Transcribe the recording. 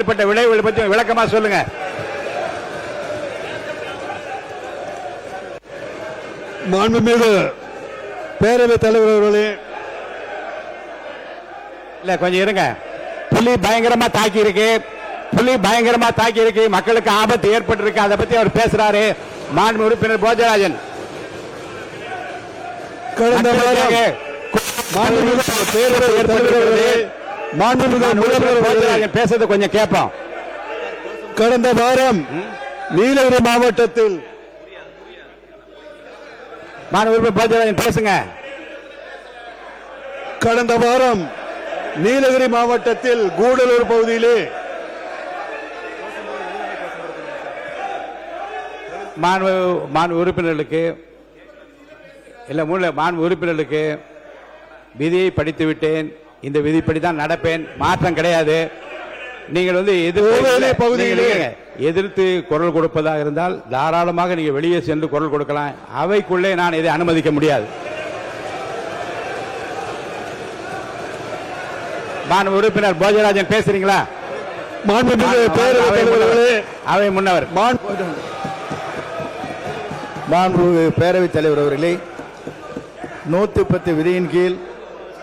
ஏற்பட்ட விளைவுகளை பற்றி விளக்கமா சொல்லுங்க. மாண்புமிகு பேரவைத் தலைவர் அவர்களே, இல்ல கொஞ்சம் இருங்க. புலி பயங்கரமா தாக்கி இருக்கு, மக்களுக்கு ஆபத்து ஏற்பட்டு இருக்கு. அதை பத்தி அவர் பேசுறாரு. மாண்பு உறுப்பினர் போஜராஜன் பேசுறது கொஞ்சம் கேட்போம். கடந்த வாரம் நீலகிரி மாவட்டத்தில் போஜராஜன் பேசுங்க. கடந்த வாரம் நீலகிரி மாவட்டத்தில் கூடலூர் பகுதியிலே மாண்பு உறுப்பினர்களுக்கு விதியை படித்து விட்டேன். இந்த விதிப்படி தான் நடப்பேன். மாற்றம் கிடையாது. நீங்கள் எதிர்த்து குரல் கொடுப்பதாக இருந்தால் தாராளமாக நீங்க வெளியே சென்று குரல் கொடுக்கலாம். அவைக்குள்ளே நான் இதை அனுமதிக்க முடியாது. மாண்பு உறுப்பினர் போஜராஜன் பேசுறீங்களா? அவை முன்னவர் மாண்புமிகு பேரவைத் தலைவர் அவர்களே, 110 விதியின் கீழ்